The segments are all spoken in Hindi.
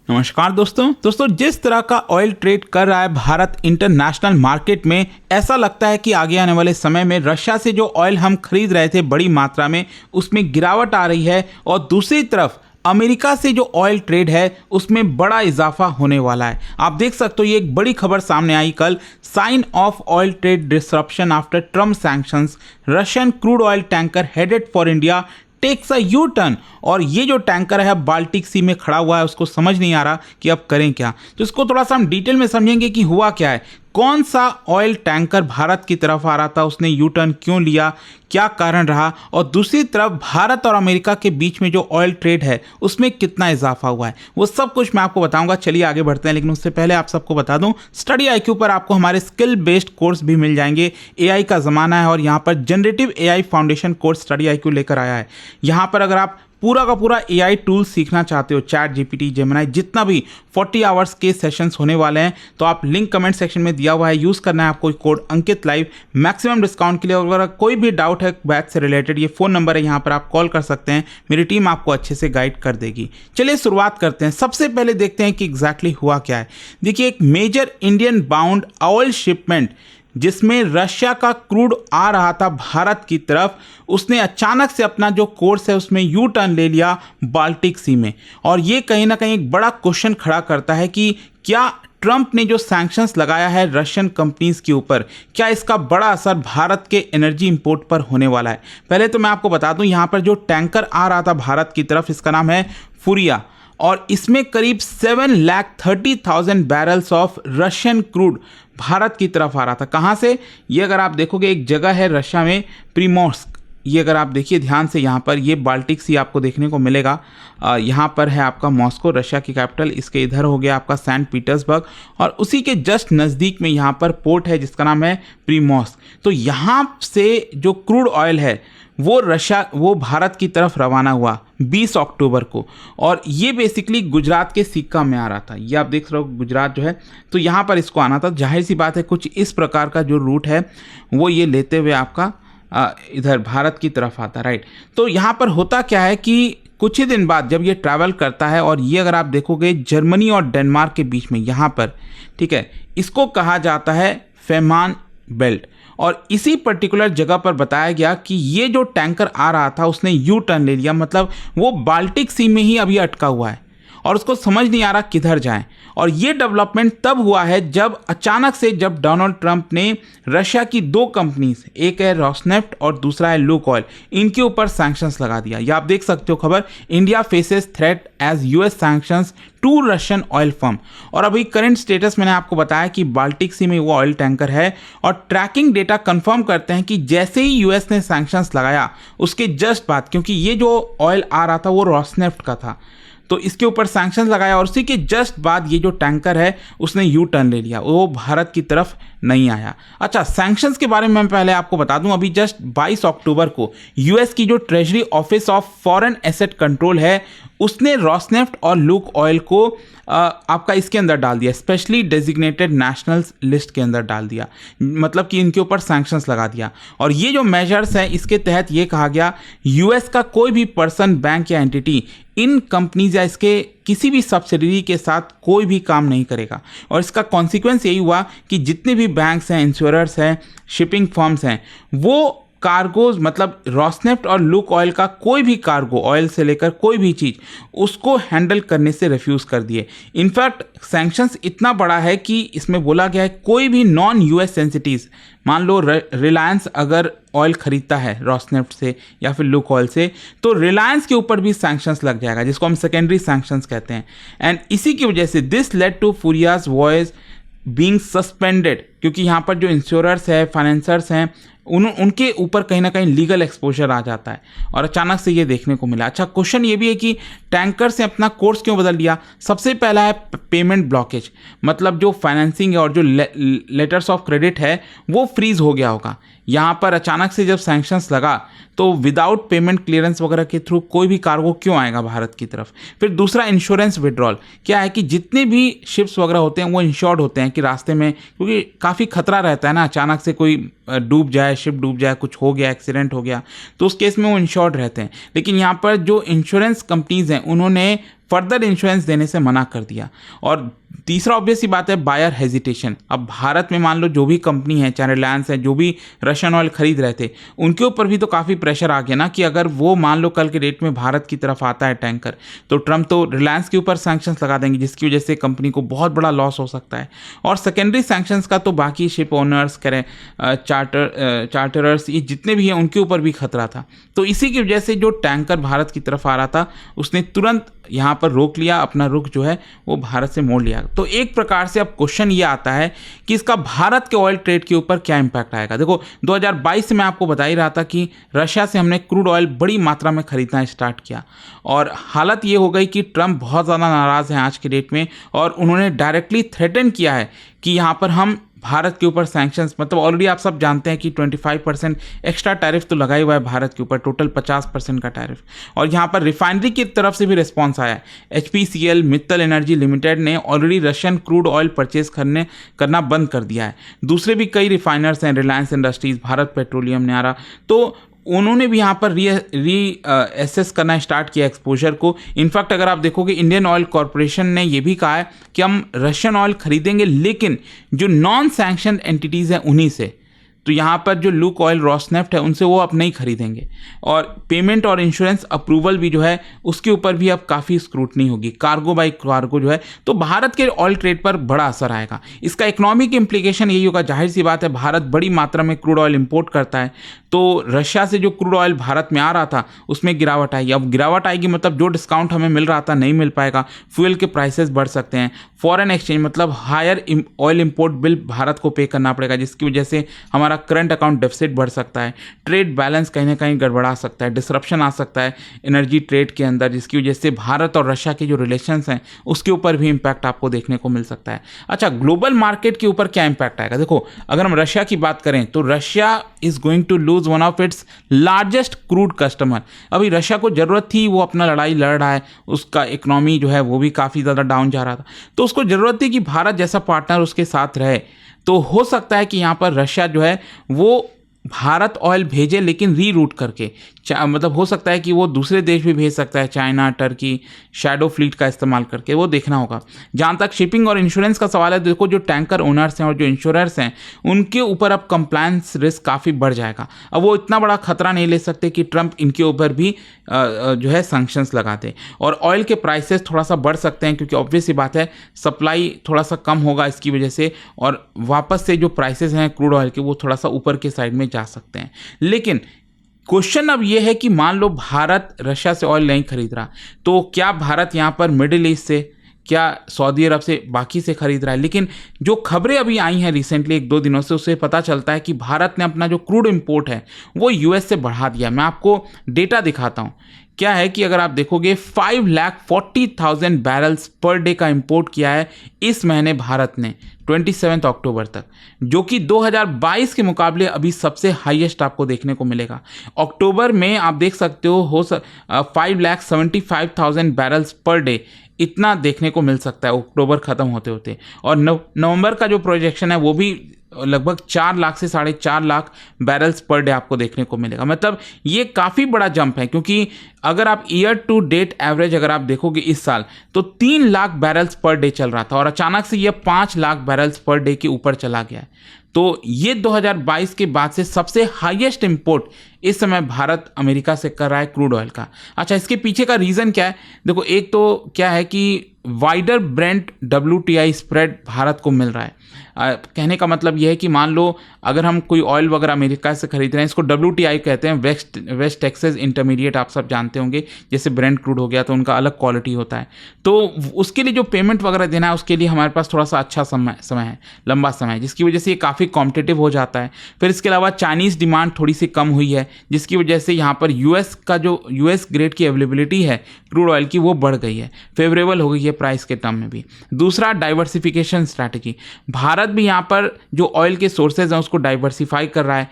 नमस्कार दोस्तों जिस तरह का ऑयल ट्रेड कर रहा है भारत इंटरनेशनल मार्केट में, ऐसा लगता है कि आगे आने वाले समय में रशिया से जो ऑयल हम खरीद रहे थे बड़ी मात्रा में, उसमें गिरावट आ रही है और दूसरी तरफ अमेरिका से जो ऑयल ट्रेड है उसमें बड़ा इजाफा होने वाला है। आप देख सकते हो, ये एक बड़ी खबर सामने आई कल। Sign of oil trade disruption after Trump sanctions, Russian crude oil tanker headed for India takes a U turn. और ये जो टैंकर है बाल्टिक सी में खड़ा हुआ है, उसको समझ नहीं आ रहा कि अब करें क्या। तो इसको थोड़ा सा हम डिटेल में समझेंगे कि हुआ क्या है। कौन सा ऑयल टैंकर भारत की तरफ आ रहा था, उसने यू टर्न क्यों लिया, क्या कारण रहा, और दूसरी तरफ भारत और अमेरिका के बीच में जो ऑयल ट्रेड है उसमें कितना इजाफा हुआ है, वो सब कुछ मैं आपको बताऊंगा। चलिए आगे बढ़ते हैं, लेकिन उससे पहले आप सबको बता दूं, स्टडी आईक्यू पर आपको हमारे स्किल बेस्ड कोर्स भी मिल जाएंगे। एआई का ज़माना है और यहाँ पर generative AI foundation course study IQ लेकर आया है। यहाँ पर अगर आप पूरा का पूरा एआई टूल सीखना चाहते हो, चैट जीपीटी, जेमिनी, जितना भी 40 आवर्स के सेशंस होने वाले हैं, तो आप लिंक कमेंट सेक्शन में दिया हुआ है, यूज़ करना है आपको कोड अंकित लाइव मैक्सिमम डिस्काउंट के लिए। अगर कोई भी डाउट है बैच से रिलेटेड, ये फ़ोन नंबर है, यहाँ पर आप कॉल कर सकते हैं, मेरी टीम आपको अच्छे से गाइड कर देगी। चलिए शुरुआत करते हैं। सबसे पहले देखते हैं कि एग्जैक्टली हुआ क्या है। देखिए, एक major Indian bound oil shipment जिसमें रशिया का क्रूड आ रहा था भारत की तरफ, उसने अचानक से अपना जो कोर्स है उसमें यू टर्न ले लिया बाल्टिक सी में। और ये कहीं ना कहीं एक बड़ा क्वेश्चन खड़ा करता है कि क्या ट्रंप ने जो सैंक्शंस लगाया है रशियन कंपनीज के ऊपर, क्या इसका बड़ा असर भारत के एनर्जी इंपोर्ट पर होने वाला है। पहले तो मैं आपको बता दूं, यहाँ पर जो टैंकर आ रहा था भारत की तरफ, इसका नाम है फुरिया, और इसमें करीब 7,30,000 barrels of Russian crude Bharat की तरफ आ रहा था। कहाँ से? ये अगर आप देखोगे, एक जगह है रशिया में, प्रिमोर्स्क। ये अगर आप देखिए ध्यान से, यहाँ पर ये बाल्टिक सी आपको देखने को मिलेगा। यहाँ पर है आपका मॉस्को, रशिया की कैपिटल। इसके इधर हो गया आपका सेंट पीटर्सबर्ग, और उसी के जस्ट नज़दीक में यहाँ पर पोर्ट है जिसका नाम है प्रिमोर्स्क। तो यहाँ से जो क्रूड ऑयल है वो भारत की तरफ रवाना हुआ 20 अक्टूबर को, और ये बेसिकली गुजरात के सिक्का में आ रहा था। ये आप देख रहे हो गुजरात जो है, तो यहाँ पर इसको आना था। जाहिर सी बात है, कुछ इस प्रकार का जो रूट है वो ये लेते हुए आपका इधर भारत की तरफ आता, राइट। तो यहाँ पर होता क्या है कि कुछ ही दिन बाद जब ये ट्रैवल करता है, और ये अगर आप देखोगे जर्मनी और डेनमार्क के बीच में यहाँ पर, ठीक है, इसको कहा जाता है फेमान बेल्ट। और इसी पर्टिकुलर जगह पर बताया गया कि ये जो टैंकर आ रहा था उसने यू टर्न ले लिया, मतलब वो बाल्टिक सी में ही अभी अटका हुआ है और उसको समझ नहीं आ रहा किधर जाए। और ये डेवलपमेंट तब हुआ है जब अचानक से जब डोनाल्ड ट्रंप ने रशिया की दो कंपनीज, एक है रोसनेफ्ट और दूसरा है लुकोइल, इनके ऊपर सैंक्शंस लगा दिया। ये आप देख सकते हो खबर, India faces threat as US sanctions to Russian oil firm. और अभी करंट स्टेटस मैंने आपको बताया कि बाल्टिक सी में वो ऑयल टैंकर है, और ट्रैकिंग डेटा कंफर्म करते हैं कि जैसे ही यूएस ने सैंक्शंस लगाया उसके जस्ट बाद, क्योंकि ये जो ऑयल आ रहा था वो रोसनेफ्ट का था, तो इसके ऊपर सैंक्शंस लगाया, और उसी के जस्ट बाद ये जो टैंकर है उसने यू टर्न ले लिया, वो भारत की तरफ नहीं आया। अच्छा, सैंक्शंस के बारे में मैं पहले आपको बता दूं, अभी जस्ट 22 अक्टूबर को यूएस की जो treasury office of foreign asset control है उसने रोसनेफ्ट और लुक ऑयल को आपका इसके अंदर डाल दिया, स्पेशली डेजिग्नेटेड नेशनल्स लिस्ट के अंदर डाल दिया, मतलब कि इनके ऊपर सैंक्शंस लगा दिया। और ये जो मेजर्स हैं इसके तहत ये कहा गया यूएस का कोई भी पर्सन, बैंक या एंटिटी इन कंपनीज या इसके किसी भी सब्सिडरी के साथ कोई भी काम नहीं करेगा। और इसका कॉन्सिक्वेंस यही हुआ कि जितने भी बैंक्स हैं, इंश्योरर्स हैं, शिपिंग फर्म्स हैं, वो कार्गोज, मतलब रोसनेफ्ट और लुक ऑयल का कोई भी कार्गो, ऑयल से लेकर कोई भी चीज़, उसको हैंडल करने से रिफ्यूज़ कर दिए। इनफैक्ट सैंक्शंस इतना बड़ा है कि इसमें बोला गया है कोई भी नॉन यूएस एंटिटीज़, मान लो रिलायंस अगर ऑयल खरीदता है रोसनेफ्ट से या फिर लुक ऑयल से, तो रिलायंस के ऊपर भी सैंक्शंस लग जाएगा, जिसको हम सेकेंडरी सैंक्शंस कहते हैं। एंड इसी की वजह से this led to Furia's voice being suspended, क्योंकि यहाँ पर जो इंश्योरर्स है, फाइनेंसर्स हैं, उनके ऊपर कहीं ना कहीं लीगल एक्सपोजर आ जाता है, और अचानक से ये देखने को मिला। अच्छा, क्वेश्चन ये भी है कि टैंकर से अपना कोर्स क्यों बदल लिया। सबसे पहला है पेमेंट ब्लॉकेज, मतलब जो फाइनेंसिंग है और जो लेटर्स ऑफ क्रेडिट है वो फ्रीज हो गया होगा। यहाँ पर अचानक से जब सैंक्शंस लगा तो विदाउट पेमेंट क्लियरेंस वगैरह के थ्रू कोई भी कार्गो क्यों आएगा भारत की तरफ। फिर दूसरा इंश्योरेंस विड्रॉल, क्या है कि जितने भी शिप्स वगैरह होते हैं वो इंश्योर्ड होते हैं कि रास्ते में, क्योंकि काफ़ी खतरा रहता है ना, अचानक से कोई डूब जाए, शिप डूब जाए, कुछ हो गया, एक्सीडेंट हो गया, तो उस केस में वो इंश्योर्ड रहते हैं। लेकिन यहाँ पर जो इंश्योरेंस कंपनीज हैं उन्होंने फर्दर इंश्योरेंस देने से मना कर दिया। और तीसरा ऑब्वियस सी बात है बायर हेजिटेशन। अब भारत में मान लो जो भी कंपनी है, चाहे रिलायंस है, जो भी रशियन ऑयल खरीद रहे थे, उनके ऊपर भी तो काफ़ी प्रेशर आ गया ना कि अगर वो मान लो कल के डेट में भारत की तरफ आता है टैंकर, तो ट्रंप तो रिलायंस के ऊपर सैंक्शंस लगा देंगे, जिसकी वजह से कंपनी को बहुत बड़ा लॉस हो सकता है। और सेकेंडरी सैंक्शंस का तो बाकी शिप ओनर्स करें, चार्टरर्स, ये जितने भी हैं उनके ऊपर भी खतरा था। तो इसी की वजह से जो टैंकर भारत की तरफ आ रहा था उसने तुरंत यहाँ पर रोक लिया, अपना रुख जो है वो भारत से मोड़ लिया। तो एक प्रकार से अब क्वेश्चन ये आता है कि इसका भारत के ऑयल ट्रेड के ऊपर क्या इंपैक्ट आएगा। देखो 2022 में आपको बता ही रहा था कि रशिया से हमने क्रूड ऑयल बड़ी मात्रा में खरीदना स्टार्ट किया, और हालत ये हो गई कि ट्रंप बहुत ज़्यादा नाराज़ हैं आज के डेट में, और उन्होंने डायरेक्टली थ्रेटन किया है कि यहाँ पर हम भारत के ऊपर सैंक्शंस, मतलब ऑलरेडी आप सब जानते हैं कि 25% एक्स्ट्रा टैरिफ तो लगा ही हुआ है भारत के ऊपर, टोटल 50% का टैरिफ। और यहाँ पर रिफाइनरी की तरफ से भी रिस्पॉन्स आया है। HPCL, मित्तल एनर्जी लिमिटेड ने already Russian crude oil purchase करना बंद कर दिया है। दूसरे भी कई रिफाइनर्स हैं, रिलायंस इंडस्ट्रीज, भारत पेट्रोलियम, न्यारा, तो उन्होंने भी यहाँ पर एसेस करना स्टार्ट किया एक्सपोजर को। इनफैक्ट अगर आप देखोगे इंडियन ऑयल कॉरपोरेशन ने ये भी कहा है कि हम रशियन ऑयल खरीदेंगे, लेकिन जो नॉन सैंक्शन एंटिटीज़ हैं उन्हीं से। तो यहाँ पर जो लुक ऑयल, रॉसनेफ्ट है, उनसे वो अब नहीं खरीदेंगे। और पेमेंट और इंश्योरेंस अप्रूवल भी जो है उसके ऊपर भी अब काफ़ी स्क्रूटनी होगी, कार्गो बाई कार्गो जो है। तो भारत के ऑयल ट्रेड पर बड़ा असर आएगा। इसका इकोनॉमिक इम्प्लीकेशन यही होगा, जाहिर सी बात है भारत बड़ी मात्रा में क्रूड ऑयल इंपोर्ट करता है, तो रशिया से जो क्रूड ऑयल भारत में आ रहा था उसमें गिरावट आएगी। अब गिरावट आएगी मतलब जो डिस्काउंट हमें मिल रहा था नहीं मिल पाएगा, फ्यूल के प्राइसेस बढ़ सकते हैं, फॉरेन एक्सचेंज मतलब higher oil import bill Bharat को पे करना पड़ेगा, जिसकी वजह से हमारा करंट अकाउंट डेफिसिट बढ़ सकता है, ट्रेड बैलेंस कहीं ना कहीं गड़बड़ा सकता है, डिसरप्शन आ सकता है एनर्जी ट्रेड के अंदर, जिसकी वजह से भारत और रशिया के जो रिलेशंस हैं उसके ऊपर भी इंपैक्ट आपको देखने को मिल सकता है। अच्छा, ग्लोबल मार्केट के ऊपर क्या इंपैक्ट आएगा? देखो अगर हम रशिया की बात करें तो Russia is going to lose one of its largest crude customer. अभी रशिया को जरूरत थी, वो अपना लड़ाई लड़ रहा है, उसका इकोनॉमी जो है वो भी काफ़ी ज़्यादा डाउन जा रहा था, तो उसको ज़रूरत थी कि भारत जैसा पार्टनर उसके साथ रहे। तो हो सकता है कि यहाँ पर रशिया जो है वो भारत ऑयल भेजे, लेकिन रीरूट करके, मतलब हो सकता है कि वो दूसरे देश भी भेज सकता है, चाइना, टर्की, शैडो फ्लीट का इस्तेमाल करके, वो देखना होगा। जहाँ तक शिपिंग और इंश्योरेंस का सवाल है, देखो जो टैंकर ओनर्स हैं और जो इंश्योरर्स हैं उनके ऊपर अब कंप्लायंस रिस्क काफ़ी बढ़ जाएगा। अब वो इतना बड़ा खतरा नहीं ले सकते कि ट्रंप इनके ऊपर भी जो है सैंक्शंस लगा दे, और ऑयल के प्राइसेस थोड़ा सा बढ़ सकते हैं, क्योंकि ऑब्वियस सी बात है सप्लाई थोड़ा सा कम होगा इसकी वजह से, और वापस से जो प्राइसेस हैं क्रूड ऑयल के वो थोड़ा सा ऊपर के साइड में जा सकते हैं। लेकिन क्वेश्चन अब ये है कि मान लो भारत रशिया से ऑयल नहीं खरीद रहा, तो क्या भारत यहाँ पर मिडिल ईस्ट से, क्या सऊदी अरब से, बाकी से खरीद रहा है? लेकिन जो खबरें अभी आई हैं रिसेंटली 1-2 दिनों से, उससे पता चलता है कि भारत ने अपना जो क्रूड इंपोर्ट है वो यूएस से बढ़ा दिया। मैं आपको डेटा दिखाता हूँ। क्या है कि अगर आप देखोगे 5,40,000 बैरल्स पर डे का इंपोर्ट किया है इस महीने भारत ने 27 अक्टूबर तक, जो कि 2022 के मुकाबले अभी सबसे हाईएस्ट आपको देखने को मिलेगा। अक्टूबर में आप देख सकते हो 5,75,000 बैरल्स पर डे इतना देखने को मिल सकता है अक्टूबर ख़त्म होते होते। और नवंबर का जो प्रोजेक्शन है वो भी लगभग 4 लाख से 4.5 लाख बैरल्स पर डे आपको देखने को मिलेगा। मतलब ये काफ़ी बड़ा जंप है, क्योंकि अगर आप ईयर टू डेट एवरेज अगर आप देखोगे इस साल तो 3 लाख बैरल्स पर डे चल रहा था, और अचानक से ये 5 लाख बैरल्स पर डे के ऊपर चला गया है। तो ये 2022 के बाद से सबसे हाईएस्ट इंपोर्ट इस समय भारत अमेरिका से कर रहा है क्रूड ऑयल का। अच्छा, इसके पीछे का रीज़न क्या है? देखो, एक तो क्या है कि wider Brent WTI spread Bharat को मिल रहा है। कहने का मतलब यह है कि मान लो अगर हम कोई ऑयल वगैरह अमेरिका से खरीद रहे हैं, इसको WTI कहते हैं, वेस्ट टेक्सास इंटरमीडिएट, आप सब जानते होंगे। जैसे ब्रेंट क्रूड हो गया तो उनका अलग क्वालिटी होता है, तो उसके लिए जो पेमेंट वगैरह देना है उसके लिए हमारे पास थोड़ा सा अच्छा समय है, लंबा समय है, जिसकी वजह से ये काफ़ी कॉम्पिटिटिव हो जाता है। फिर इसके अलावा चाइनीज़ डिमांड थोड़ी सी कम हुई है, जिसकी वजह से यहाँ पर यूएस ग्रेड की अवेलेबिलिटी है क्रूड ऑयल की वो बढ़ गई है, फेवरेबल हो गई है प्राइस के टर्म में भी। दूसरा, डाइवर्सिफिकेशन स्ट्रैटेजी। भारत भी यहाँ पर जो ऑयल के सोर्सेज हैं उसको डाइवर्सिफाई कर रहा है।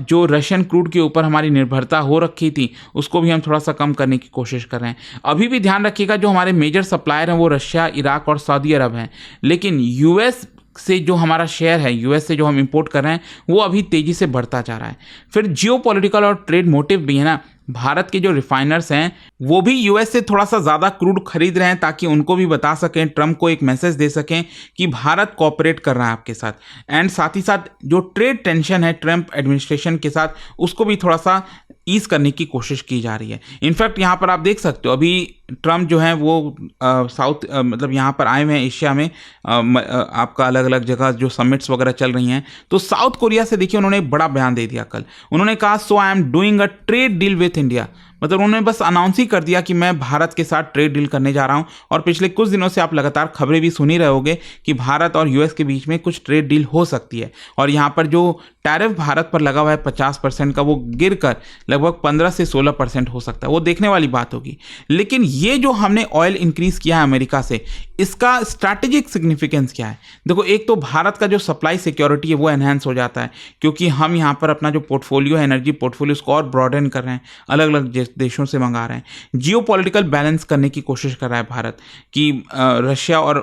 जो रशियन क्रूड के ऊपर हमारी निर्भरता हो रखी थी उसको भी हम थोड़ा सा कम करने की कोशिश कर रहे हैं। अभी भी ध्यान रखिएगा जो हमारे मेजर सप्लायर हैं वो रशिया, इराक और सऊदी अरब हैं, लेकिन यूएस से जो हमारा शेयर है, यूएस से जो हम इंपोर्ट कर रहे हैं, वो अभी तेज़ी से बढ़ता जा रहा है। फिर जियोपॉलिटिकल और ट्रेड मोटिव भी है ना, भारत के जो रिफाइनर्स हैं वो भी यूएस से थोड़ा सा ज़्यादा क्रूड खरीद रहे हैं ताकि उनको भी बता सकें, ट्रम्प को एक मैसेज दे सकें कि भारत कोऑपरेट कर रहा है आपके साथ। एंड साथ ही साथ जो ट्रेड टेंशन है ट्रम्प एडमिनिस्ट्रेशन के साथ, उसको भी थोड़ा सा ईज करने की कोशिश की जा रही है। इनफैक्ट यहाँ पर आप देख सकते हो, अभी ट्रम्प जो है वो साउथ मतलब यहाँ पर आए हुए हैं एशिया में, आपका अलग अलग जगह जो समिट्स वगैरह चल रही हैं। तो साउथ कोरिया से देखिए उन्होंने एक बड़ा बयान दे दिया कल। उन्होंने कहा, so I am doing a trade deal with India. मतलब उन्होंने बस अनाउंस ही कर दिया कि मैं भारत के साथ ट्रेड डील करने जा रहा हूं। और पिछले कुछ दिनों से आप लगातार खबरें भी सुन ही रहे होंगे कि भारत और यूएस के बीच में कुछ ट्रेड डील हो सकती है। और यहाँ पर जो टैरिफ भारत पर लगा हुआ है 50% का, वो गिर कर लगभग 15 से 16% हो सकता है। वो देखने वाली बात होगी। लेकिन ये जो हमने ऑयल इंक्रीज किया है अमेरिका से, इसका स्ट्रैटेजिक सिग्निफिकेंस क्या है? देखो, एक तो भारत का जो सप्लाई सिक्योरिटी है वो एनहांस हो जाता है, क्योंकि हम यहाँ पर अपना जो पोर्टफोलियो है, एनर्जी पोर्टफोलियो, उसको और ब्रॉडन कर रहे हैं, अलग अलग देशों से मंगा रहे हैं। जियोपॉलिटिकल बैलेंस करने की कोशिश कर रहा है भारत कि रशिया और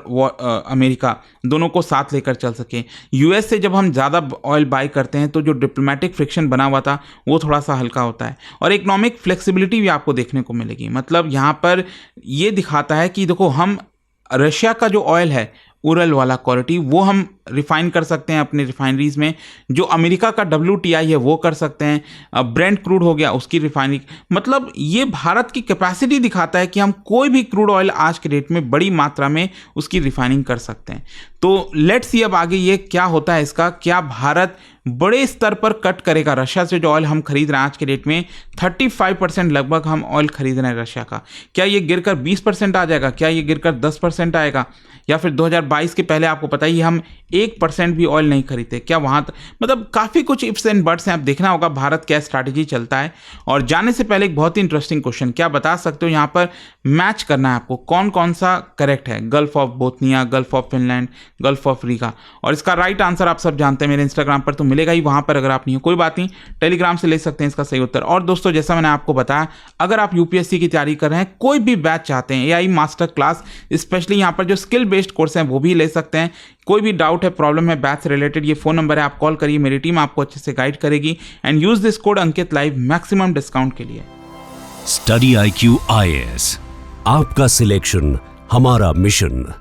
अमेरिका दोनों को साथ लेकर चल सके। यूएस से जब हम ज़्यादा ऑयल बाय करते हैं तो जो डिप्लोमेटिक फ्रिक्शन बना हुआ था वो थोड़ा सा हल्का होता है। और इकोनॉमिक फ्लेक्सिबिलिटी भी आपको देखने को मिलेगी। मतलब यहाँ पर ये दिखाता है कि देखो, हम रशिया का जो ऑयल है उरल वाला क्वालिटी, वो हम रिफाइन कर सकते हैं अपनी रिफाइनरीज में। जो अमेरिका का WTI है वो कर सकते हैं। ब्रेंट क्रूड हो गया, उसकी रिफाइनरी। मतलब ये भारत की कैपेसिटी दिखाता है कि हम कोई भी क्रूड ऑयल आज के डेट में बड़ी मात्रा में उसकी रिफाइनिंग कर सकते हैं। तो लेट्स सी अब आगे ये क्या होता है इसका। क्या भारत बड़े स्तर पर कट करेगा? रशिया से जो ऑयल हम खरीद रहे हैं आज के डेट में 35% लगभग हम ऑयल खरीद रहे हैं रशिया का। क्या ये गिरकर 20% आ जाएगा? क्या ये गिरकर 10% आएगा? या फिर 2022 के पहले आपको पता ही हम 1% भी ऑयल नहीं खरीदते, क्या वहाँ मतलब काफ़ी कुछ इफ्स एंड बट्स हैं। अब देखना होगा भारत क्या स्ट्रैटेजी चलता है। और जाने से पहले एक बहुत ही इंटरेस्टिंग क्वेश्चन, क्या बता सकते हो यहाँ पर मैच करना है आपको कौन कौन सा करेक्ट है? Gulf of Bothnia, gulf of Finland, gulf of Riga. और इसका राइट आंसर आप सब जानते हैं, मेरे इंस्टाग्राम पर तो मिलेगा ही, वहाँ पर अगर आप नहीं हो कोई बात नहीं, टेलीग्राम से ले सकते हैं इसका सही उत्तर। और दोस्तों, जैसा मैंने आपको बताया, अगर आप यूपीएससी की तैयारी कर रहे हैं, कोई भी बैच चाहते हैं, एआई मास्टर क्लास, स्पेशली यहाँ पर जो स्किल बेस्ड कोर्स हैं वो भी ले सकते हैं। कोई भी डाउट है, प्रॉब्लम है बैच से रिलेटेड, ये फोन नंबर है, आप कॉल करिए, मेरी टीम आपको अच्छे से गाइड करेगी। And use this code Ankit live maximum discount के लिए। स्टडी IQ IAS, आपका सिलेक्शन हमारा मिशन।